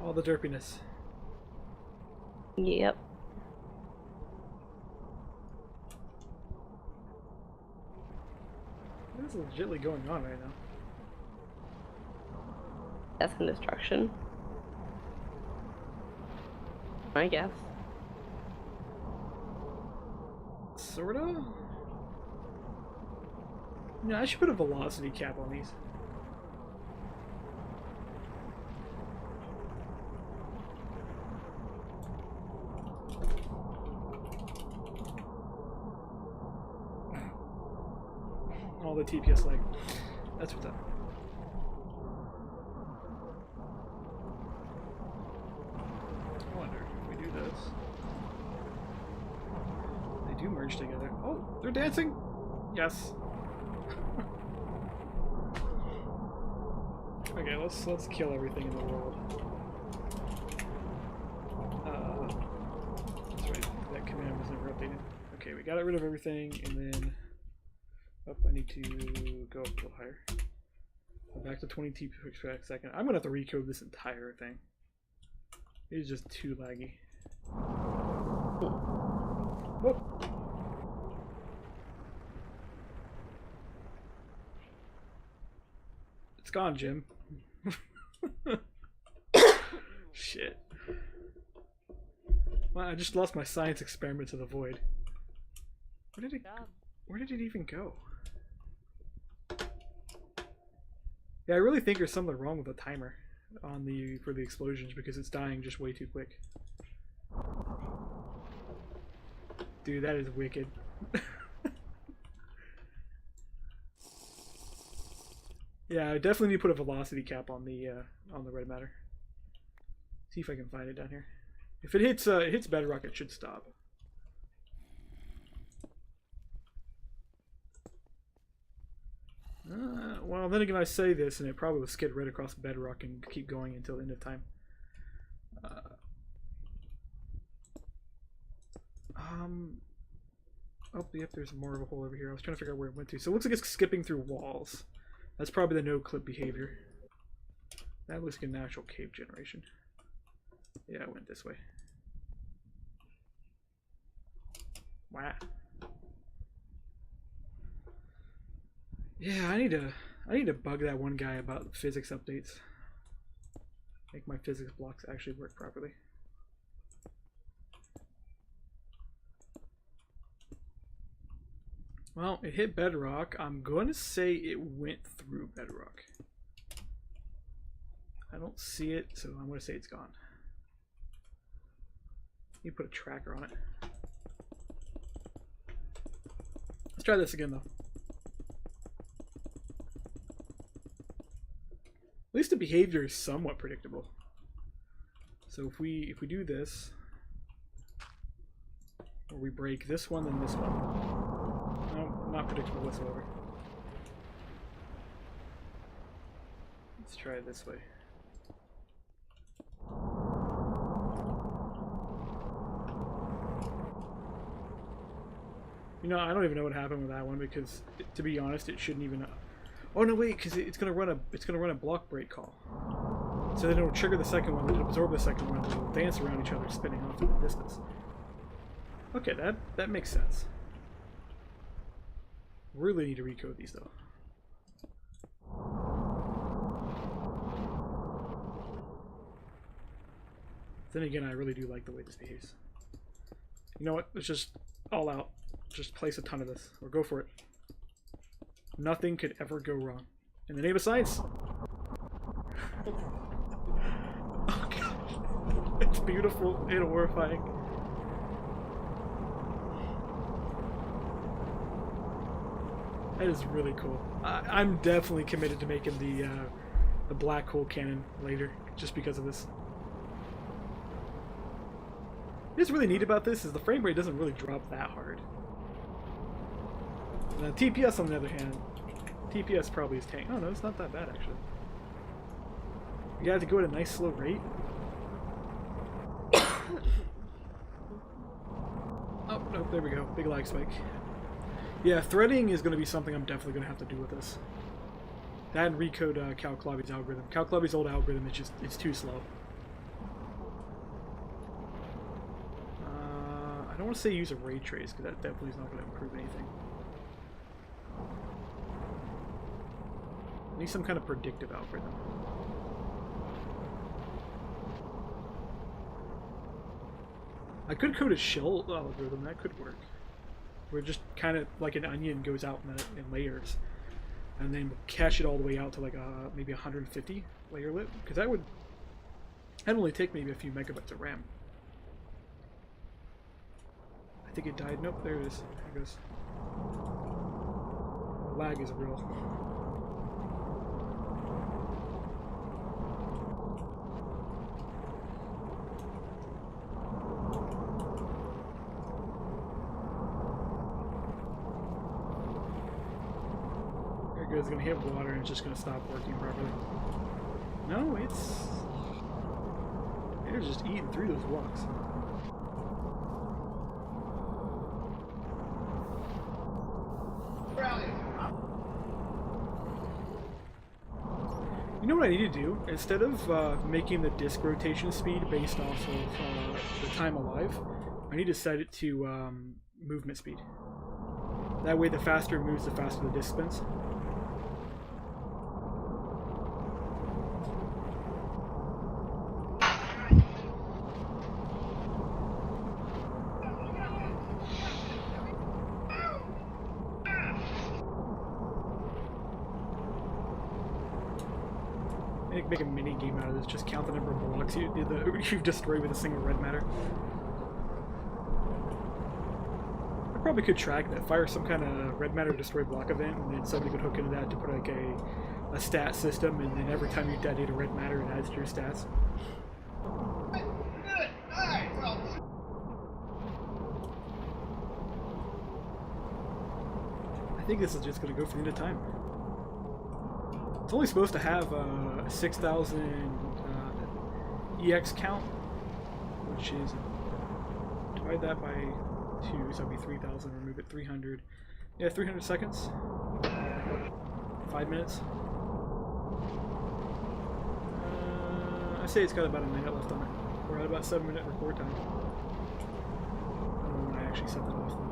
All the derpiness. Yep. What is legitimately going on right now? Death and destruction. I guess. Sorta? Yeah, I should put a velocity cap on these. All the TPS lag. That's what's up. I wonder if we do this. They do merge together. Oh, they're dancing! Yes. Okay, let's kill everything in the world. That's right, that command was never updated. Okay, we got rid of everything, and then I need to go up a little higher. Back to 20 TP per second. I'm gonna have to recode this entire thing. It is just too laggy. Whoop. It's gone, Jim. Shit. Well, I just lost my science experiment to the void. Where did it even go? Yeah, I really think there's something wrong with the timer on for the explosions because it's dying just way too quick. Dude, that is wicked. Yeah, I definitely need to put a velocity cap on the Redmatter. See if I can find it down here. If it hits bedrock, it should stop. Well, then again, I say this, and it probably will skid right across bedrock and keep going until the end of time. Oh, yep, there's more of a hole over here. I was trying to figure out where it went to. So it looks like it's skipping through walls. That's probably the no-clip behavior. That looks like a natural cave generation. Yeah, it went this way. Wow. Yeah, I need to bug that one guy about physics updates. Make my physics blocks actually work properly. Well, it hit bedrock. I'm going to say it went through bedrock. I don't see it, so I'm going to say it's gone. You put a tracker on it. Let's try this again, though. At least the behavior is somewhat predictable. So if we do this, or we break this one, then this one. No, not predictable whatsoever. Let's try it this way. You know, I don't even know what happened with that one because, to be honest, it shouldn't even. Oh no, wait, because it's gonna run a block break call. So then it'll trigger the second one, it'll absorb the second one, and it'll dance around each other, spinning off to the distance. Okay, that makes sense. Really need to recode these though. Then again, I really do like the way this behaves. You know what? Let's just all out. Just place a ton of this, or go for it. Nothing could ever go wrong. In the name of science. Oh god. It's beautiful and horrifying. That is really cool. I'm definitely committed to making the black hole cannon later, just because of this. What's really neat about this is the frame rate doesn't really drop that hard. TPS on the other hand, TPS probably is tank. Oh no, it's not that bad actually. You got to go at a nice slow rate. Oh no, there we go. Big lag spike. Yeah, threading is going to be something I'm definitely going to have to do with this. That and recode Cal Clobby's algorithm. Cal Clobby's old algorithm is just, it's too slow. don't want to say use a ray trace because that definitely is not going to improve anything. I need some kind of predictive algorithm. I could code a shell algorithm, that could work. Where just kind of like an onion goes out in layers. And then cache it all the way out to like maybe 150 layer lit. Because that'd only take maybe a few megabytes of RAM. I think it died. Nope, there it is. There it goes. Lag is real. It's gonna hit water and it's just gonna stop working properly. No, it's just eating through those blocks. You know what I need to do? Instead of making the disk rotation speed based off of the time alive, I need to set it to movement speed. That way the faster it moves, the faster the disk spins. Make a mini game out of this. Just count the number of blocks you've destroyed with a single Redmatter. I probably could track that. Fire some kind of Redmatter destroy block event, and then somebody could hook into that to put like a stat system, and then every time you detonate a Redmatter, it adds to your stats. I think this is just going to go for the end of time. It's only supposed to have a 6,000 EX count, which is, divide that by 2, so that'd be 3,000, remove it 300. Yeah, 300 seconds. 5 minutes. I say it's got about a minute left on it. We're at about 7-minute record time. I don't know when I actually set that off though.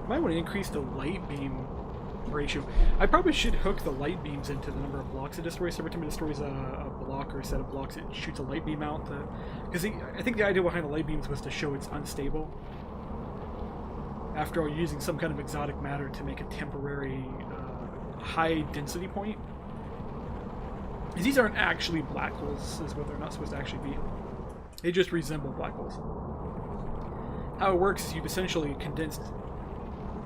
Might want to increase the light beam ratio. I probably should hook the light beams into the number of blocks it destroys. Every time it destroys a block or a set of blocks, it shoots a light beam out. Because I think the idea behind the light beams was to show it's unstable. After all, using some kind of exotic matter to make a temporary high density point. Because these aren't actually black holes, is what they're not supposed to actually be. They just resemble black holes. How it works is you've essentially condensed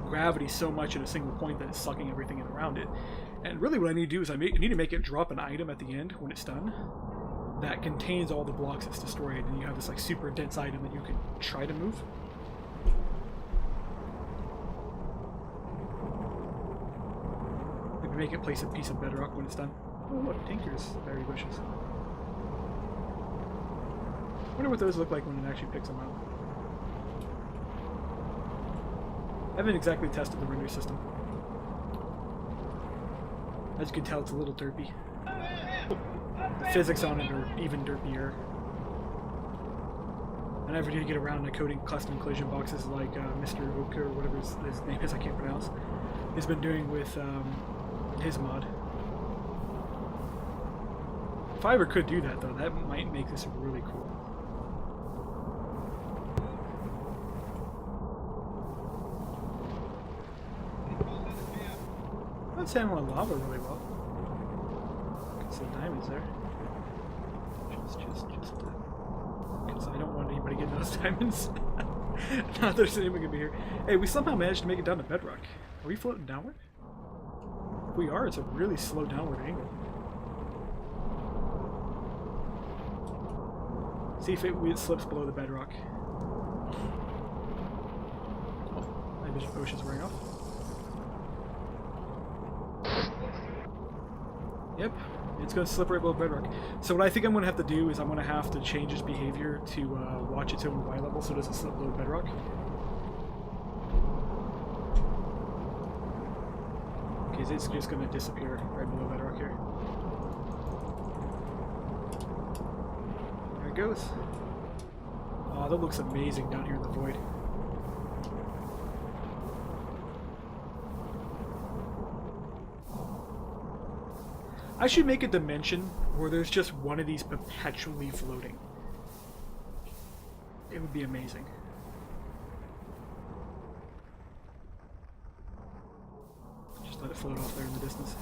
gravity so much at a single point that it's sucking everything in around it. And really what I need to do is I need to make it drop an item at the end when it's done that contains all the blocks it's destroyed, and you have this like super dense item that you can try to move. Maybe make it place a piece of bedrock when it's done. Oh look, Tinker's berry bushes. I wonder what those look like when it actually picks them out. I haven't exactly tested the render system. As you can tell, it's a little derpy. The physics on it are even derpier. I never did get around to coding custom collision boxes like Mr. Oka, or whatever his name is, I can't pronounce. He's been doing with his mod. Fiverr could do that though. That might make this really cool. That's handling lava really well. Got some diamonds there. Just because I don't want anybody getting those diamonds. Not that there's anyone gonna be here. Hey, we somehow managed to make it down to bedrock. Are we floating downward? If we are, it's a really slow downward angle. See if it slips below the bedrock. Oh, my vision potion's wearing off. Yep, it's going to slip right below bedrock. So what I think I'm going to have to do is I'm going to have to change its behavior to watch its own Y level so it doesn't slip below bedrock. Okay, it's just going to disappear right below bedrock here. There it goes. Oh, that looks amazing down here in the void. I should make a dimension where there's just one of these perpetually floating. It would be amazing. Just let it float off there in the distance.